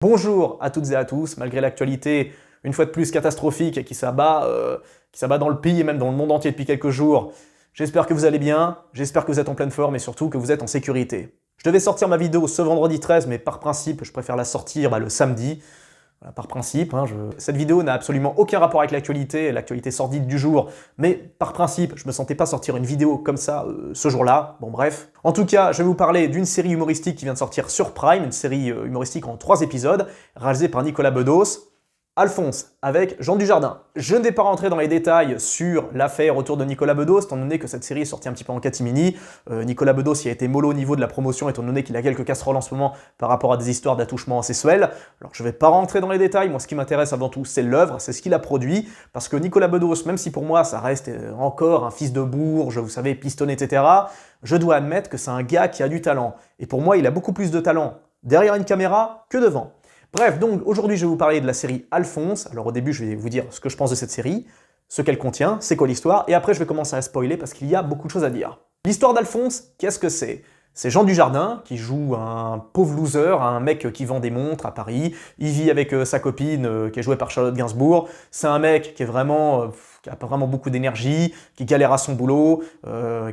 Bonjour à toutes et à tous, malgré l'actualité une fois de plus catastrophique qui s'abat dans le pays et même dans le monde entier depuis quelques jours. J'espère que vous allez bien, j'espère que vous êtes en pleine forme et surtout que vous êtes en sécurité. Je devais sortir ma vidéo ce vendredi 13, mais par principe, je préfère la sortir le samedi. Voilà, par principe, cette vidéo n'a absolument aucun rapport avec l'actualité sordide du jour, mais par principe, je me sentais pas sortir une vidéo comme ça ce jour-là, bon bref. En tout cas, je vais vous parler d'une série humoristique qui vient de sortir sur Prime, une série humoristique en 3 épisodes, réalisée par Nicolas Bedos, Alphonse, avec Jean Dujardin. Je ne vais pas rentrer dans les détails sur l'affaire autour de Nicolas Bedos, étant donné que cette série est sortie un petit peu en catimini. Nicolas Bedos y a été mollo au niveau de la promotion, étant donné qu'il a quelques casseroles en ce moment par rapport à des histoires d'attouchement sexuel. Alors je ne vais pas rentrer dans les détails, moi ce qui m'intéresse avant tout c'est l'œuvre, c'est ce qu'il a produit, parce que Nicolas Bedos, même si pour moi ça reste encore un fils de bourge, vous savez, pistonné, etc., je dois admettre que c'est un gars qui a du talent. Et pour moi, il a beaucoup plus de talent derrière une caméra que devant. Bref, donc aujourd'hui je vais vous parler de la série Alphonse. Alors au début je vais vous dire ce que je pense de cette série, ce qu'elle contient, c'est quoi l'histoire, et après je vais commencer à spoiler parce qu'il y a beaucoup de choses à dire. L'histoire d'Alphonse, qu'est-ce que c'est? C'est Jean Dujardin qui joue un pauvre loser, un mec qui vend des montres à Paris. Il vit avec sa copine qui est jouée par Charlotte Gainsbourg. C'est un mec qui est vraiment... qui a pas vraiment beaucoup d'énergie, qui galère à son boulot,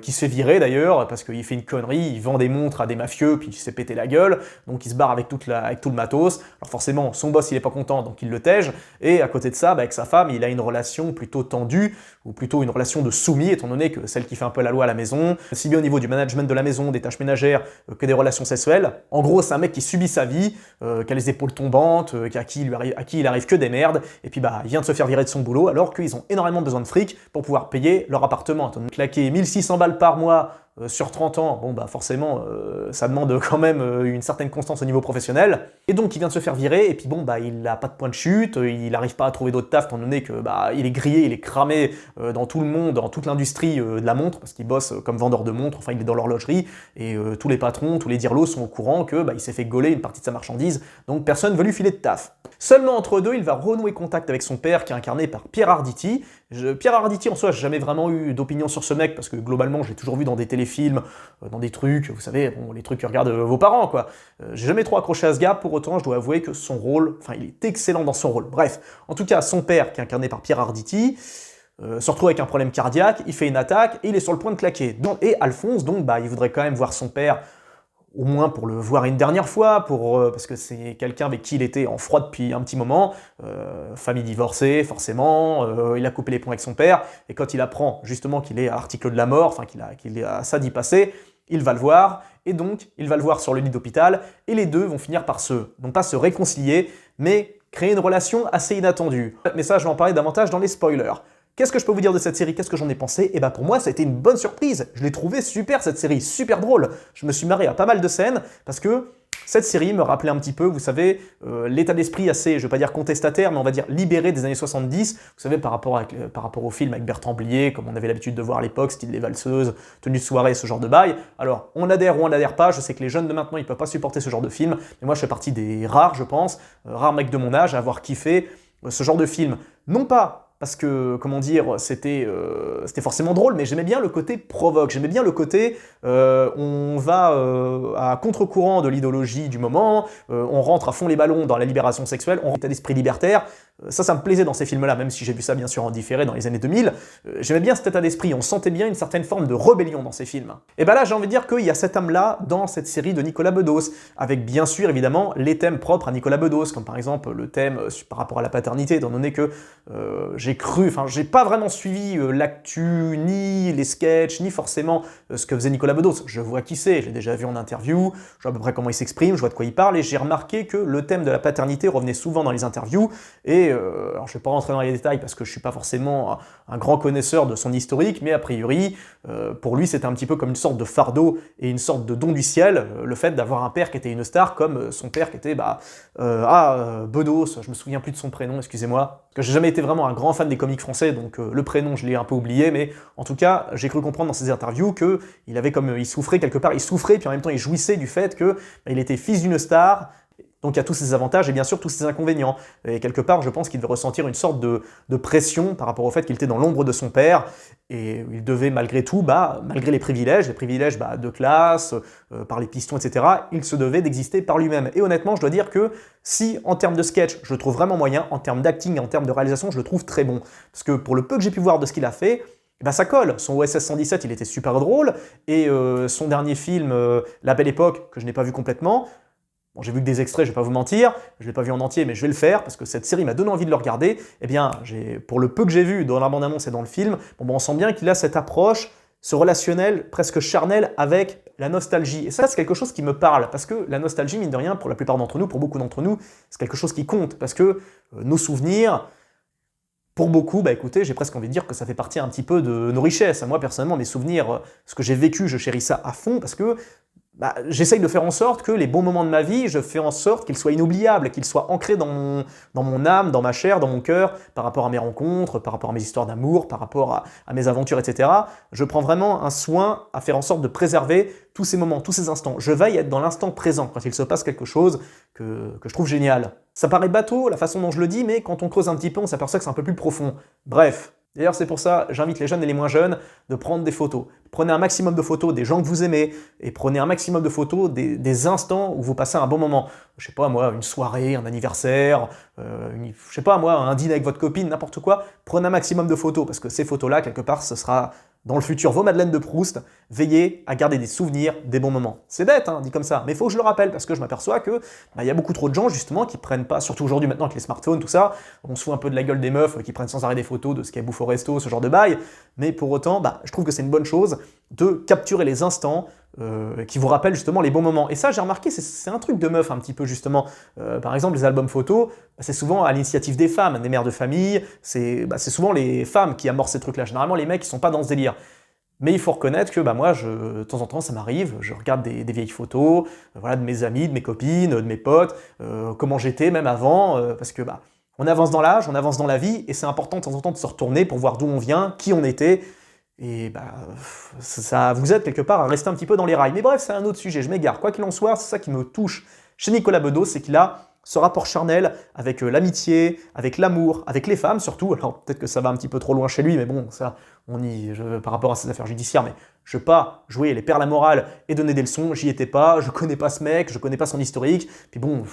qui se fait virer d'ailleurs, parce qu'il fait une connerie, il vend des montres à des mafieux, puis il s'est pété la gueule, donc il se barre avec tout le matos. Alors forcément, son boss il est pas content, donc il le tège, et à côté de ça, avec sa femme, il a une relation plutôt tendue, ou plutôt une relation de soumis, étant donné que celle qui fait un peu la loi à la maison, aussi bien au niveau du management de la maison, des tâches ménagères, que des relations sexuelles. En gros, c'est un mec qui subit sa vie, qui a les épaules tombantes, à qui il arrive que des merdes, et puis il vient de se faire virer de son boulot, alors qu'ils ont énormément besoin de fric pour pouvoir payer leur appartement. Claquer 1600 balles par mois sur 30 ans, bon forcément ça demande quand même une certaine constance au niveau professionnel. Et donc il vient de se faire virer, et puis il n'a pas de point de chute, il n'arrive pas à trouver d'autres taf, étant donné que il est grillé, il est cramé dans tout le monde, dans toute l'industrie de la montre, parce qu'il bosse comme vendeur de montres, enfin il est dans l'horlogerie, et tous les patrons, tous les dirlos sont au courant que il s'est fait gauler une partie de sa marchandise, donc personne ne veut lui filer de taf. Seulement entre deux, il va renouer contact avec son père qui est incarné par Pierre Arditi. Pierre Arditi en soi, j'ai jamais vraiment eu d'opinion sur ce mec parce que globalement, je l'ai toujours vu dans des téléfilms, dans des trucs, vous savez, bon, les trucs que regardent vos parents, quoi. J'ai jamais trop accroché à ce gars, pour autant, je dois avouer que son rôle, il est excellent dans son rôle. Bref, en tout cas, son père, qui est incarné par Pierre Arditi, se retrouve avec un problème cardiaque, il fait une attaque et il est sur le point de claquer. Et Alphonse, donc, il voudrait quand même voir son père, au moins pour le voir une dernière fois, parce que c'est quelqu'un avec qui il était en froid depuis un petit moment, famille divorcée, forcément, il a coupé les ponts avec son père, et quand il apprend justement qu'il est à l'article de la mort, qu'il est à ça d'y passer, il va le voir, et donc il va le voir sur le lit d'hôpital, et les deux vont finir par non pas se réconcilier, mais créer une relation assez inattendue. Mais ça, je vais en parler davantage dans les spoilers. Qu'est-ce que je peux vous dire de cette série? Qu'est-ce que j'en ai pensé? Et pour moi, ça a été une bonne surprise. Je l'ai trouvée super, cette série, super drôle. Je me suis marré à pas mal de scènes, parce que cette série me rappelait un petit peu, vous savez, l'état d'esprit assez, je vais pas dire contestataire, mais on va dire libéré des années 70, vous savez, par rapport au film avec Bertrand Blier, comme on avait l'habitude de voir à l'époque, style Les Valseuses, Tenue de soirée, ce genre de bail. Alors, on adhère ou on n'adhère pas, je sais que les jeunes de maintenant, ils peuvent pas supporter ce genre de film, mais moi, je fais partie des rares, je pense, rares mecs de mon âge à avoir kiffé ce genre de film. Non pas parce que, comment dire, c'était forcément drôle, mais j'aimais bien le côté provoque, j'aimais bien le côté on va à contre-courant de l'idéologie du moment, on rentre à fond les ballons dans la libération sexuelle, on rentre à l'esprit libertaire. Ça me plaisait dans ces films-là, même si j'ai vu ça bien sûr en différé dans les années 2000. J'aimais bien cet état d'esprit, on sentait bien une certaine forme de rébellion dans ces films. Et là, j'ai envie de dire qu'il y a cette âme-là dans cette série de Nicolas Bedos, avec bien sûr évidemment les thèmes propres à Nicolas Bedos, comme par exemple le thème par rapport à la paternité, étant donné que j'ai pas vraiment suivi l'actu, ni les sketchs, ni forcément ce que faisait Nicolas Bedos. Je vois qui c'est, je l'ai déjà vu en interview, je vois à peu près comment il s'exprime, je vois de quoi il parle, et j'ai remarqué que le thème de la paternité revenait souvent dans les interviews, et alors je vais pas rentrer dans les détails parce que je suis pas forcément un grand connaisseur de son historique, mais a priori, pour lui c'était un petit peu comme une sorte de fardeau et une sorte de don du ciel, le fait d'avoir un père qui était une star, comme son père qui était Bedos, je me souviens plus de son prénom, excusez-moi, parce que j'ai jamais été vraiment un grand fan des comiques français, donc le prénom je l'ai un peu oublié, mais en tout cas, j'ai cru comprendre dans ses interviews qu'il avait il souffrait quelque part, il souffrait, puis en même temps il jouissait du fait que il était fils d'une star, Donc il y a tous ces avantages et bien sûr tous ces inconvénients. Et quelque part, je pense qu'il devait ressentir une sorte de pression par rapport au fait qu'il était dans l'ombre de son père, et il devait malgré tout, malgré les privilèges de classe, par les pistons, etc., il se devait d'exister par lui-même. Et honnêtement, je dois dire que si, en termes de sketch, je le trouve vraiment moyen, en termes d'acting et en termes de réalisation, je le trouve très bon. Parce que pour le peu que j'ai pu voir de ce qu'il a fait, ça colle. Son OSS 117, il était super drôle, et son dernier film, La Belle Époque, que je n'ai pas vu complètement, bon, j'ai vu que des extraits, je vais pas vous mentir, je l'ai pas vu en entier, mais je vais le faire, parce que cette série m'a donné envie de le regarder. Eh bien, pour le peu que j'ai vu dans la bande-annonce et dans le film, on sent bien qu'il a cette approche, ce relationnel presque charnel avec la nostalgie. Et ça, c'est quelque chose qui me parle, parce que la nostalgie, mine de rien, pour la plupart d'entre nous, pour beaucoup d'entre nous, c'est quelque chose qui compte, parce que nos souvenirs, pour beaucoup, écoutez, j'ai presque envie de dire que ça fait partie un petit peu de nos richesses. Moi, personnellement, mes souvenirs, ce que j'ai vécu, je chéris ça à fond, parce que j'essaye de faire en sorte que les bons moments de ma vie, je fais en sorte qu'ils soient inoubliables, qu'ils soient ancrés dans mon âme, dans ma chair, dans mon cœur, par rapport à mes rencontres, par rapport à mes histoires d'amour, par rapport à mes aventures, etc. Je prends vraiment un soin à faire en sorte de préserver tous ces moments, tous ces instants. Je veille à être dans l'instant présent quand il se passe quelque chose que je trouve génial. Ça paraît bateau, la façon dont je le dis, mais quand on creuse un petit peu, on s'aperçoit que c'est un peu plus profond. Bref. D'ailleurs, c'est pour ça, j'invite les jeunes et les moins jeunes de prendre des photos. Prenez un maximum de photos des gens que vous aimez, et prenez un maximum de photos des instants où vous passez un bon moment. Je sais pas moi, une soirée, un anniversaire, je sais pas moi, un dîner avec votre copine, n'importe quoi. Prenez un maximum de photos, parce que ces photos-là, quelque part, ce sera dans le futur vos Madeleines de Proust. Veillez à garder des souvenirs, des bons moments. C'est bête, dit comme ça, mais il faut que je le rappelle, parce que je m'aperçois que y a beaucoup trop de gens, justement, qui prennent pas, surtout aujourd'hui maintenant avec les smartphones, tout ça, on se fout un peu de la gueule des meufs qui prennent sans arrêt des photos de ce qu'elles bouffent au resto, ce genre de bail, mais pour autant, je trouve que c'est une bonne chose de capturer les instants qui vous rappellent justement les bons moments. Et ça, j'ai remarqué, c'est un truc de meuf un petit peu justement. Par exemple, les albums photos, c'est souvent à l'initiative des femmes, des mères de famille, c'est souvent les femmes qui amorcent ces trucs-là. Généralement, les mecs, ils sont pas dans ce délire. Mais il faut reconnaître que moi, de temps en temps, ça m'arrive, je regarde des vieilles photos, de mes amis, de mes copines, de mes potes, comment j'étais même avant, parce que on avance dans l'âge, on avance dans la vie, et c'est important de temps en temps de se retourner pour voir d'où on vient, qui on était, et ça vous aide quelque part à rester un petit peu dans les rails. Mais bref, c'est un autre sujet, je m'égare. Quoi qu'il en soit, c'est ça qui me touche chez Nicolas Bedos, c'est qu'il a ce rapport charnel avec l'amitié, avec l'amour, avec les femmes surtout. Alors peut-être que ça va un petit peu trop loin chez lui, mais bon, ça, par rapport à ses affaires judiciaires, mais je veux pas jouer les perles à la morale et donner des leçons, j'y étais pas, je connais pas ce mec, je connais pas son historique, puis bon...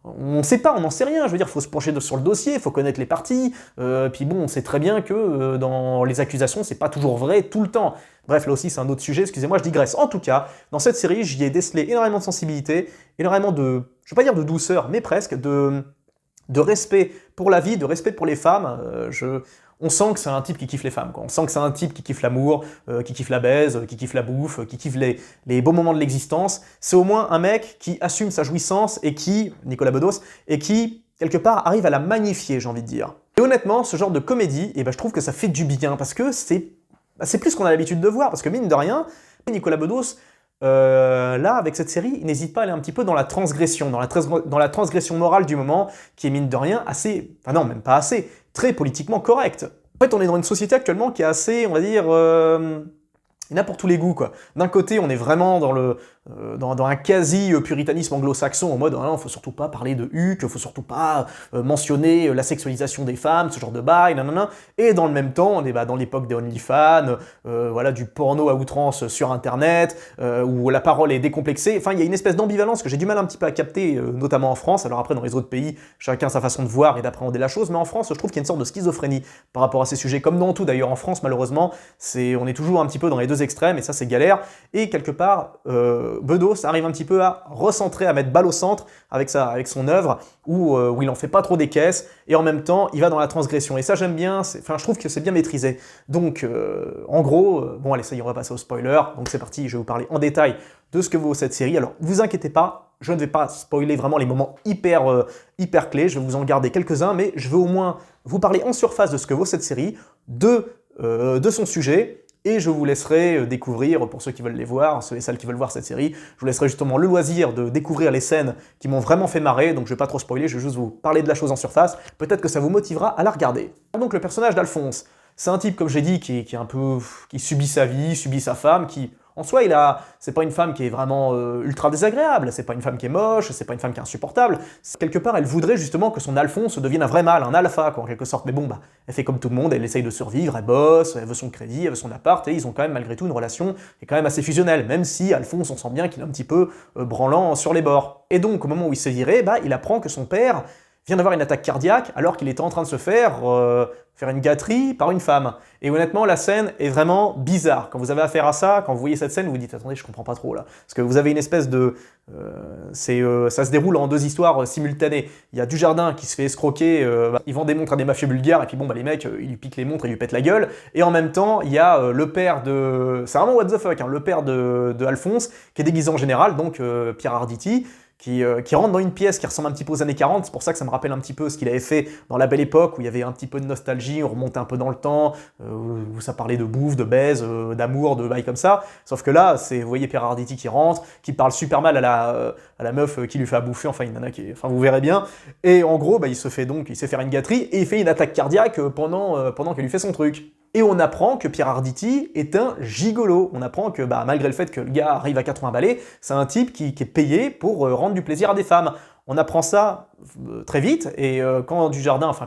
On sait pas, on n'en sait rien, je veux dire, faut se pencher sur le dossier, faut connaître les parties, puis bon, on sait très bien que dans les accusations, c'est pas toujours vrai tout le temps. Bref, là aussi, c'est un autre sujet, excusez-moi, je digresse. En tout cas, dans cette série, j'y ai décelé énormément de sensibilité, énormément de, je vais pas dire de douceur, mais presque, de respect pour la vie, de respect pour les femmes. On sent que c'est un type qui kiffe les femmes, quoi. On sent que c'est un type qui kiffe l'amour, qui kiffe la baise, qui kiffe la bouffe, qui kiffe les beaux moments de l'existence. C'est au moins un mec qui assume sa jouissance et qui, Nicolas Bedos, et qui, quelque part, arrive à la magnifier, j'ai envie de dire. Et honnêtement, ce genre de comédie, je trouve que ça fait du bien, parce que c'est plus qu'on a l'habitude de voir, parce que mine de rien, Nicolas Bedos, là, avec cette série, il n'hésite pas à aller un petit peu dans la transgression, dans la transgression morale du moment, qui est mine de rien assez, enfin non, même pas assez, très politiquement correcte. En fait, on est dans une société actuellement qui est assez, on va dire, il y en a pour tous les goûts, quoi. D'un côté, on est vraiment dans un quasi-puritanisme anglo-saxon, en mode, il faut surtout pas parler de huc, faut surtout pas mentionner la sexualisation des femmes, ce genre de bail, nanana. Et dans le même temps, on est dans l'époque des OnlyFans, du porno à outrance sur Internet, où la parole est décomplexée. Enfin, il y a une espèce d'ambivalence que j'ai du mal un petit peu à capter, notamment en France. Alors après, dans les autres pays, chacun sa façon de voir et d'appréhender la chose, mais en France, je trouve qu'il y a une sorte de schizophrénie par rapport à ces sujets, comme dans tout d'ailleurs. En France, malheureusement, on est toujours un petit peu dans les deux extrêmes, et ça, c'est galère. Et quelque part, Bedos arrive un petit peu à recentrer, à mettre balle au centre avec son œuvre, où il en fait pas trop des caisses, et en même temps, il va dans la transgression. Et ça, j'aime bien, je trouve que c'est bien maîtrisé. Donc, en gros, bon allez, ça y est, on va passer au spoiler. Donc c'est parti, je vais vous parler en détail de ce que vaut cette série. Alors, vous inquiétez pas, je ne vais pas spoiler vraiment les moments hyper clés, je vais vous en garder quelques-uns, mais je veux au moins vous parler en surface de ce que vaut cette série, de son sujet, et je vous laisserai découvrir, pour ceux qui veulent les voir, ceux et celles qui veulent voir cette série, je vous laisserai justement le loisir de découvrir les scènes qui m'ont vraiment fait marrer, donc je vais pas trop spoiler, je vais juste vous parler de la chose en surface, peut-être que ça vous motivera à la regarder. Donc le personnage d'Alphonse, c'est un type, comme j'ai dit, qui subit sa vie, subit sa femme, qui En soi, c'est pas une femme qui est vraiment ultra désagréable, c'est pas une femme qui est moche, c'est pas une femme qui est insupportable. Quelque part, elle voudrait justement que son Alphonse devienne un vrai mâle, un alpha, quoi, en quelque sorte. Mais bon, bah, elle fait comme tout le monde, elle essaye de survivre, elle bosse, elle veut son crédit, elle veut son appart, et ils ont quand même malgré tout une relation qui est quand même assez fusionnelle, même si Alphonse, on sent bien qu'il est un petit peu branlant sur les bords. Et donc, au moment où il s'est viré, bah, il apprend que son père vient d'avoir une attaque cardiaque alors qu'il était en train de se faire une gâterie par une femme. Et honnêtement, la scène est vraiment bizarre. Quand vous avez affaire à ça, quand vous voyez cette scène, vous vous dites « Attendez, je comprends pas trop là ». Parce que vous avez une espèce de... ça se déroule en deux histoires simultanées. Il y a Dujardin qui se fait escroquer, il vend des montres à des mafieux bulgares, et puis bon, bah, les mecs, ils lui piquent les montres et lui pètent la gueule. Et en même temps, il y a le père de... C'est vraiment what the fuck, hein, le père de Alphonse, qui est déguisé en général, donc Pierre Arditi, qui rentre dans une pièce qui ressemble un petit peu aux années 40, c'est pour ça que ça me rappelle un petit peu ce qu'il avait fait dans La Belle Époque, où il y avait un petit peu de nostalgie, on remontait un peu dans le temps, où ça parlait de bouffe, de baise, d'amour, de bails comme ça, sauf que là, vous voyez Pierre Arditi qui rentre, qui parle super mal à la meuf qui lui fait à bouffer, enfin une nana enfin vous verrez bien, et en gros, bah, il sait faire une gâterie, et il fait une attaque cardiaque pendant qu'elle lui fait son truc. Et on apprend que Pierre Arditi est un gigolo. On apprend que bah, malgré le fait que le gars arrive à 80 balais, c'est un type qui est payé pour rendre du plaisir à des femmes. On apprend ça très vite, et quand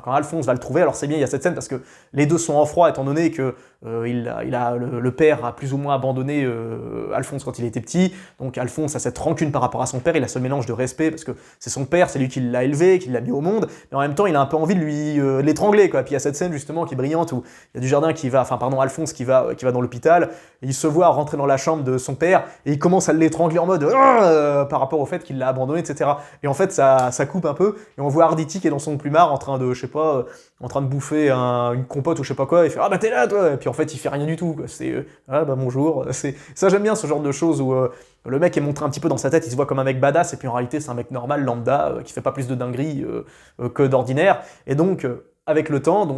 Alphonse va le trouver, alors c'est bien, il y a cette scène parce que les deux sont en froid, étant donné que le père a plus ou moins abandonné Alphonse quand il était petit, donc Alphonse a cette rancune par rapport à son père, il a ce mélange de respect, parce que c'est son père, c'est lui qui l'a élevé, qui l'a mis au monde, mais en même temps il a un peu envie de l'étrangler, quoi. Puis il y a cette scène justement qui est brillante, où il y a Alphonse qui va dans l'hôpital, et il se voit rentrer dans la chambre de son père, et il commence à l'étrangler en mode par rapport au fait qu'il l'a abandonné, etc. Et en fait ça coupe un peu, et on voit Arditi qui est dans son plumard en train de bouffer une compote ou je sais pas quoi, et il fait « Ah bah t'es là toi !» Et puis en fait il fait rien du tout, quoi. C'est « Ah bah bonjour ». Ça j'aime bien ce genre de choses où le mec est montré un petit peu dans sa tête, il se voit comme un mec badass, et puis en réalité c'est un mec normal, lambda, qui fait pas plus de dingueries que d'ordinaire. Et donc avec le temps,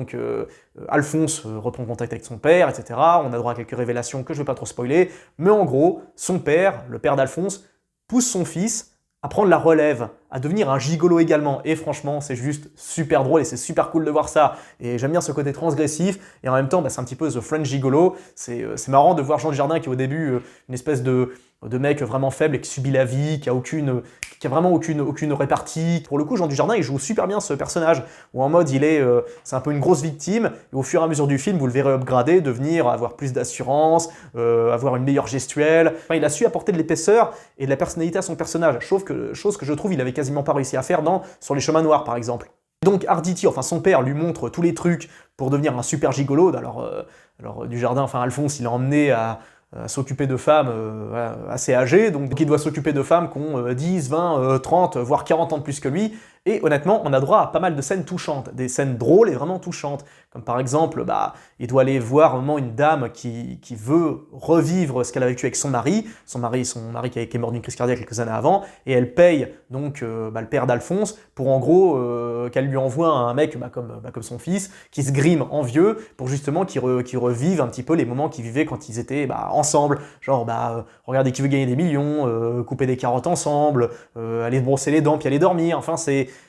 Alphonse reprend contact avec son père, etc. On a droit à quelques révélations que je vais pas trop spoiler, mais en gros, son père, le père d'Alphonse, pousse son fils à prendre la relève, à devenir un gigolo également. Et franchement, c'est juste super drôle et c'est super cool de voir ça. Et j'aime bien ce côté transgressif, et en même temps, bah, c'est un petit peu The French Gigolo. C'est marrant de voir Jean Dujardin qui est au début une espèce de mec vraiment faible et qui subit la vie, qui a vraiment aucune répartie. Pour le coup, Jean Dujardin, il joue super bien ce personnage, où en mode, c'est un peu une grosse victime, et au fur et à mesure du film, vous le verrez upgrader, devenir, avoir plus d'assurance, avoir une meilleure gestuelle. Enfin, il a su apporter de l'épaisseur et de la personnalité à son personnage, chose que je trouve il avait quasiment pas réussi à faire sur Les Chemins Noirs, par exemple. Donc Arditi, enfin son père, lui montre tous les trucs pour devenir un super gigolo. Alors Dujardin, Alphonse, il l'a emmené à s'occuper de femmes assez âgées, donc il doit s'occuper de femmes qui ont 10, 20, 30, voire 40 ans de plus que lui, et honnêtement, on a droit à pas mal de scènes touchantes, des scènes drôles et vraiment touchantes, comme par exemple, il doit aller voir un moment une dame qui veut revivre ce qu'elle a vécu avec son mari qui est mort d'une crise cardiaque quelques années avant, et elle paye donc le père d'Alphonse pour en gros qu'elle lui envoie un mec comme son fils, qui se grime en vieux, pour justement qu'il revive un petit peu les moments qu'ils vivaient quand ils étaient ensemble, genre regardez qui veut gagner des millions, couper des carottes ensemble, aller se brosser les dents puis aller dormir, enfin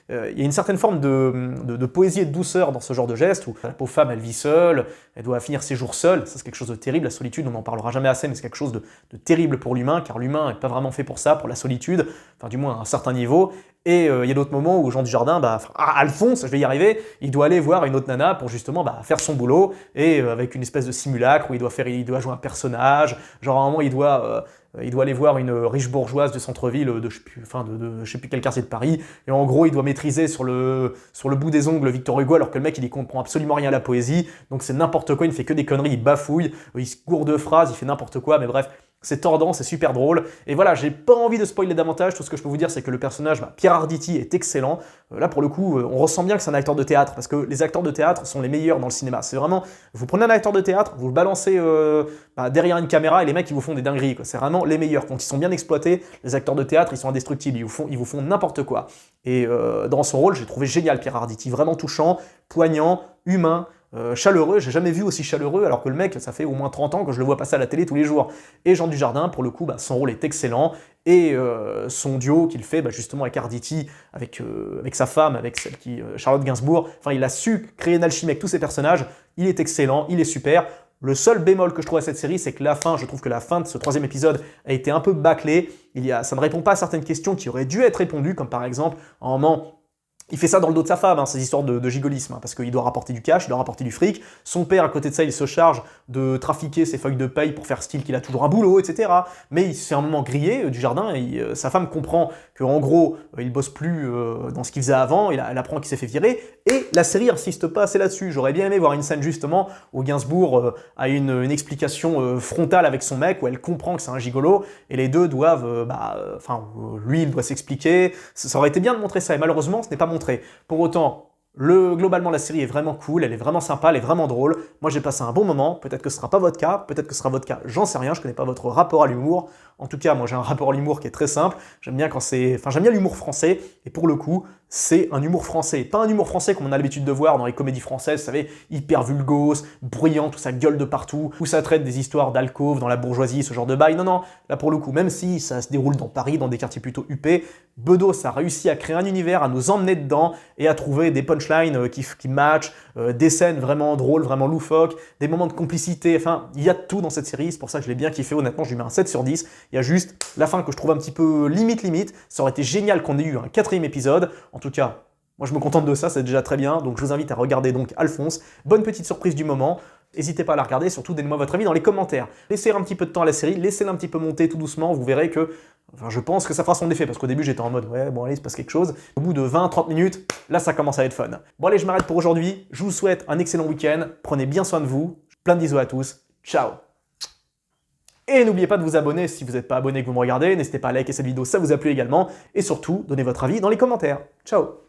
il y a une certaine forme de poésie et de douceur dans ce genre de geste, où la pauvre femme elle vit seule, elle doit finir ses jours seule, ça c'est quelque chose de terrible, la solitude on n'en parlera jamais assez, mais c'est quelque chose de terrible pour l'humain, car l'humain n'est pas vraiment fait pour ça, pour la solitude, enfin du moins à un certain niveau. Et il y a d'autres moments où Jean Dujardin, Alphonse, je vais y arriver, il doit aller voir une autre nana pour justement faire son boulot, et avec une espèce de simulacre où il doit jouer un personnage, genre à un moment il doit aller voir une riche bourgeoise du centre-ville de je sais plus quel quartier de Paris, et en gros il doit maîtriser sur le bout des ongles Victor Hugo, alors que le mec il y comprend absolument rien à la poésie, donc c'est n'importe quoi, il ne fait que des conneries, il bafouille, il se gourde de phrases, il fait n'importe quoi, mais bref, c'est tordant, c'est super drôle, et voilà, j'ai pas envie de spoiler davantage, tout ce que je peux vous dire c'est que le personnage, Pierre Arditi, est excellent, là pour le coup, on ressent bien que c'est un acteur de théâtre, parce que les acteurs de théâtre sont les meilleurs dans le cinéma, c'est vraiment, vous prenez un acteur de théâtre, vous le balancez derrière une caméra, et les mecs ils vous font des dingueries, quoi. C'est vraiment les meilleurs, quand ils sont bien exploités, les acteurs de théâtre ils sont indestructibles, ils vous font n'importe quoi, et dans son rôle j'ai trouvé génial Pierre Arditi, vraiment touchant, poignant, humain, chaleureux, j'ai jamais vu aussi chaleureux, alors que le mec, ça fait au moins 30 ans que je le vois passer à la télé tous les jours. Et Jean Dujardin, pour le coup, son rôle est excellent, et son duo qu'il fait justement avec Arditi, avec sa femme, avec celle Charlotte Gainsbourg, enfin il a su créer une alchimie avec tous ses personnages, il est excellent, il est super. Le seul bémol que je trouve à cette série, c'est que la fin, je trouve que la fin de ce 3e épisode a été un peu bâclée. Ça ne répond pas à certaines questions qui auraient dû être répondues, comme par exemple, à un moment, il fait ça dans le dos de sa femme, ces histoires de gigolisme, parce qu'il doit rapporter du cash, il doit rapporter du fric. Son père, à côté de ça, il se charge de trafiquer ses feuilles de paye pour faire style qu'il a toujours un boulot, etc. Mais il se fait un moment grillé du jardin, et sa femme comprend qu'en gros, il bosse plus dans ce qu'il faisait avant, elle apprend qu'il s'est fait virer, et la série insiste pas assez là-dessus. J'aurais bien aimé voir une scène justement où Gainsbourg a une explication frontale avec son mec, où elle comprend que c'est un gigolo, et les deux doivent, lui, il doit s'expliquer. Ça aurait été bien de montrer ça, et malheureusement, ce n'est pas montré. Pour autant, globalement, la série est vraiment cool, elle est vraiment sympa, elle est vraiment drôle. Moi, j'ai passé un bon moment. Peut-être que ce ne sera pas votre cas, peut-être que ce sera votre cas, j'en sais rien, je ne connais pas votre rapport à l'humour. En tout cas, moi, j'ai un rapport à l'humour qui est très simple. J'aime bien j'aime bien l'humour français, et pour le coup, c'est un humour français. Pas un humour français comme on a l'habitude de voir dans les comédies françaises, vous savez, hyper vulgose, bruyant, tout ça gueule de partout, où ça traite des histoires d'alcôve dans la bourgeoisie, ce genre de bail. Non, là pour le coup, même si ça se déroule dans Paris, dans des quartiers plutôt huppés, Bedos a réussi à créer un univers, à nous emmener dedans et à trouver des punchlines qui matchent, des scènes vraiment drôles, vraiment loufoques, des moments de complicité, enfin, il y a de tout dans cette série, c'est pour ça que je l'ai bien kiffé, honnêtement, je lui mets un 7 sur 10. Il y a juste la fin que je trouve un petit peu limite, ça aurait été génial qu'on ait eu un 4e épisode. En tout cas, moi je me contente de ça, c'est déjà très bien, donc je vous invite à regarder donc Alphonse. Bonne petite surprise du moment, n'hésitez pas à la regarder, surtout donnez-moi votre avis dans les commentaires. Laissez un petit peu de temps à la série, laissez-la un petit peu monter tout doucement, vous verrez que, je pense que ça fera son effet, parce qu'au début j'étais en mode, ouais bon allez, il se passe quelque chose. Au bout de 20-30 minutes, là ça commence à être fun. Bon allez, je m'arrête pour aujourd'hui, je vous souhaite un excellent week-end, prenez bien soin de vous, plein de bisous à tous, ciao. Et n'oubliez pas de vous abonner si vous n'êtes pas abonné et que vous me regardez, n'hésitez pas à liker cette vidéo, ça vous a plu également, et surtout, donnez votre avis dans les commentaires. Ciao.